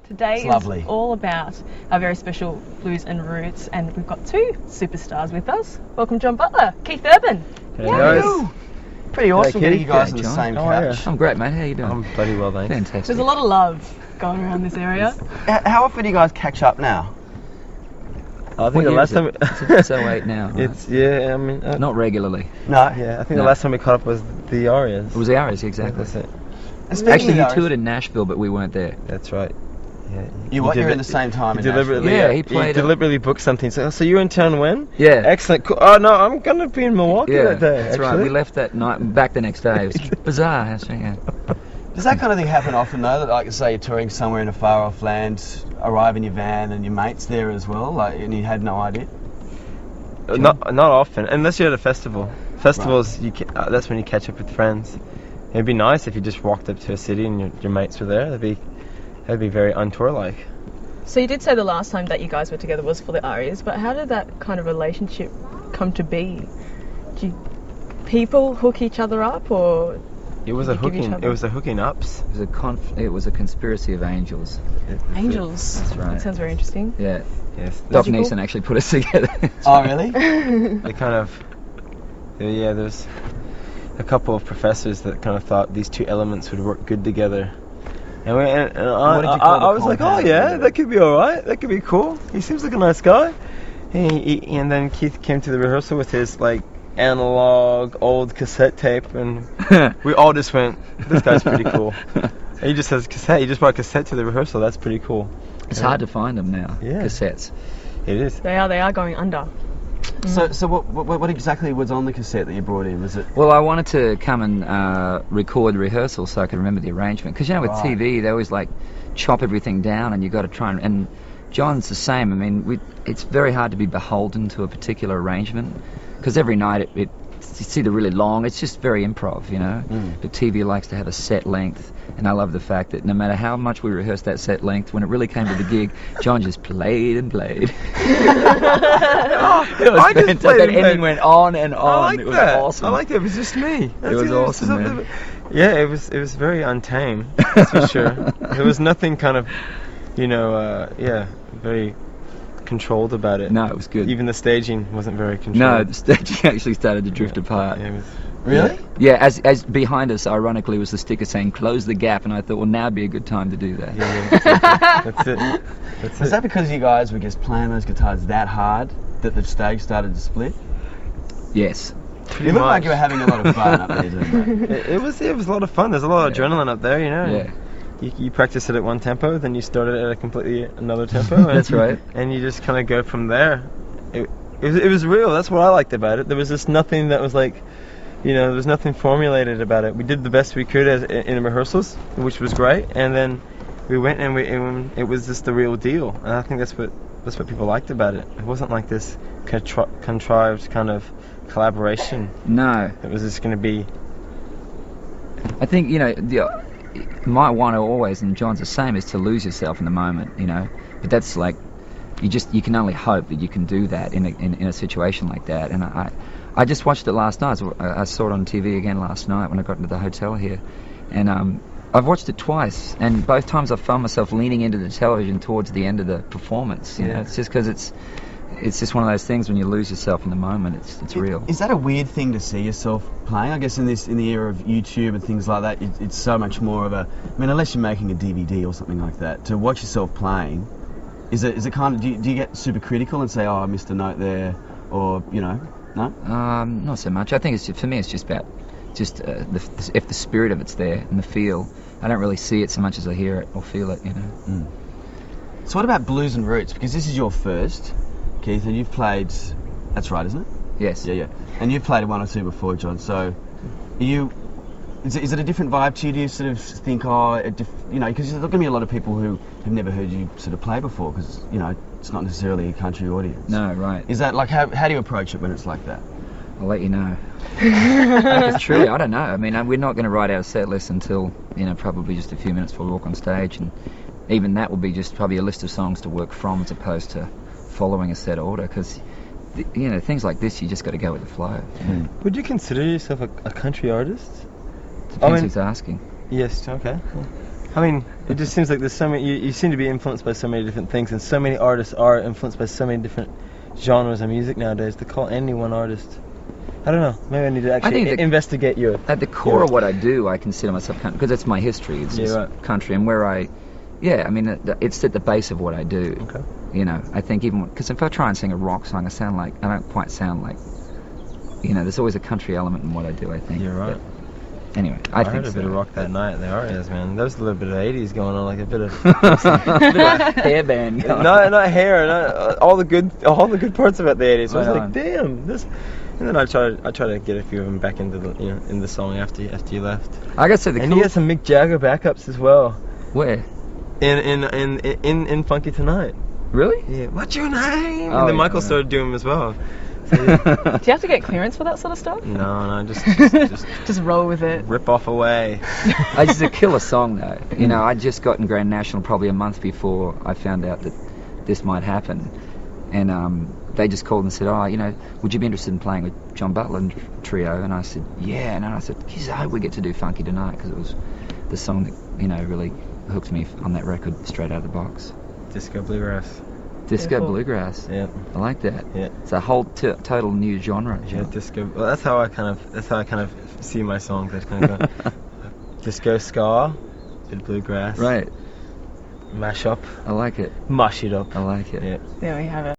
Today It's is lovely. all about our very special Blues and Roots, and we've got two superstars with us. Welcome John Butler, Keith Urban. Hey Yay. guys. Pretty awesome getting you guys G'day, on the John. same How are couch. you? I'm great, mate. How you doing? I'm bloody well, thanks. Fantastic. There's a lot of love going around this area. How often do you guys catch up now? I think the last time It's 08 now. Right? it's yeah, I mean Not regularly. No. yeah, I think No. the last time we caught up was the Arias. It was the Aries, exactly. That's it. And speaking Actually, of he those, toured in Nashville, but we weren't there. That's right. Yeah. You're in the same time He in deliberately, Nashville. Yeah, he he played deliberately booked something. So you're in town when? Yeah. Excellent. Cool. Oh no, I'm gonna be in Milwaukee Yeah, that day. that's right. actually. We left that night, back the next day. It was bizarre, actually. Yeah. Does that kind of thing happen often though? That like say you're touring somewhere in a far off land, arrive in your van and your mate's there as well, like, and you had no idea? Not often, unless you're at a festival. Festivals, that's when you catch up with friends. It'd be nice if you just walked up to a city and your mates were there. That'd be very untour-like. So you did say the last time that you guys were together was for the Arias, but how did that kind of relationship come to be? Do people hook each other up, or It was Did a you give each hooking. other- It was a hooking ups. It was a conspiracy of angels. angels? That's right. That sounds very interesting. Yeah. Yes. Doc Magical? Neeson actually put us together. Oh really? They kind of. Yeah, there's a couple of professors that kind of thought these two elements would work good together. And What did you call the I was like, oh compound yeah, together? that could be all right. That could be cool. He seems like a nice guy. And then Keith came to the rehearsal with his like analog old cassette tape, and we all just went, this guy's pretty cool. And he just has cassette. He just brought cassette to the rehearsal. That's pretty cool. It's hard to find them now. Yeah. Cassettes. It is. They are going under. So what exactly was on the cassette that you brought in? Was it? Well, I wanted to come and record the rehearsal so I could remember the arrangement. Because, with Right. TV, they always, chop everything down and you've got to try and John's the same. I mean, it's very hard to be beholden to a particular arrangement. Because every night, you see the really long, it's just very improv, But TV likes to have a set length. And I love the fact that no matter how much we rehearsed that set length, when it really came to the gig, John just played and played. It was I just fantastic. played That and played. ending went on and on. I like It was that. awesome. I liked it. It was just me. It was awesome, man. Yeah, it was very untamed. That's for sure. There was nothing kind of, very controlled about it. No, it was good. Even the staging wasn't very controlled. No, the stage actually started to drift apart. Yeah, it was, Really? Yeah, as behind us, ironically, was the sticker saying "Close the gap," and I thought, well, now would be a good time to do that. that's it. That's Was it. that because you guys were just playing those guitars that hard that the stage started to split? Yes. Pretty You looked much. like you were having a lot of fun up there doing that. It was a lot of fun. There's a lot of Yeah. adrenaline up there, Yeah. You practice it at one tempo, then you start it at a completely another tempo. And, That's right. And you just kind of go from there. It was real. That's what I liked about it. There was just nothing that was like, there was nothing formulated about it. We did the best we could in rehearsals, which was great. And then we went and it was just the real deal. And I think that's what people liked about it. It wasn't like this contrived kind of collaboration. No. It was just going to be. I think my one always, and John's the same, is to lose yourself in the moment. But that's like you can only hope that you can do that in a situation like that. And I just watched it last night. I saw it on TV again last night when I got into the hotel here, and I've watched it twice, and both times I found myself leaning into the television towards the end of the performance. Yeah. It's just because it's just one of those things when you lose yourself in the moment. It's real. Is that a weird thing to see yourself playing? I guess in the era of YouTube and things like that, it's so much more of unless you're making a DVD or something like that, to watch yourself playing, is it kind of, do you get super critical and say, oh, I missed a note there, or, no? Not so much. I think for me it's just about if the spirit of it's there and the feel. I don't really see it so much as I hear it or feel it. So what about Blues and Roots? Because this is your first, Keith, and you've played, that's right, isn't it? Yes. Yeah. And you've played one or two before, John, so is it a different vibe to you? Do you sort of think, because there's going to be a lot of people who have never heard you sort of play before, because, it's not necessarily a country audience. No, right. Is that like, how do you approach it when it's like that? I'll let you know. Because truly, I don't know. I mean, we're not going to write our set list until, probably just a few minutes before we walk on stage, and even that will be just probably a list of songs to work from as opposed to following a set order, because, things like this, you just got to go with the flow. Would you consider yourself a country artist? Depends who's asking. Yes. Okay. I mean, it just seems like there's so many. You seem to be influenced by so many different things, and so many artists are influenced by so many different genres of music nowadays. To call any one artist, I don't know. Maybe I need to actually investigate your. At the core of what I do, I consider myself country because it's my history. It's just country, and where I it's at the base of what I do. Okay. You know, I think even because if I try and sing a rock song, I don't quite sound like. You know, there's always a country element in what I do. I think. You're right. But anyway, I think heard a bit of rock that night at the Arias, man. There was a little bit of 80s going on, like a bit of hairband. not hair, all the good parts about the 80s. I was like, damn, this. And then I try to get a few of them back into the in the song after you left. I gotta say you got some Mick Jagger backups as well. Where? In Funky Tonight. Really? Yeah. What's your name? Oh, and then Michael started doing them as well. Do you have to get clearance for that sort of stuff? No, just roll with it. Rip off away. It's a killer song though. You know, I just got in Grand National probably a month before I found out that this might happen, and they just called and said, "Oh, you know, would you be interested in playing with John Butler and Trio?" And I said, "Yeah." And I said, "Geez, I hope we get to do Funky Tonight," because it was the song that really hooked me on that record straight out of the box. Disco bluegrass. Disco bluegrass. Yeah. I like that. Yeah. It's a whole total new genre. Yeah, disco. Well, that's how I kind of see my songs. I kind of go disco ska, bit of bluegrass. Right. Mash up. I like it. Mush it up. I like it. Yeah. There we have it.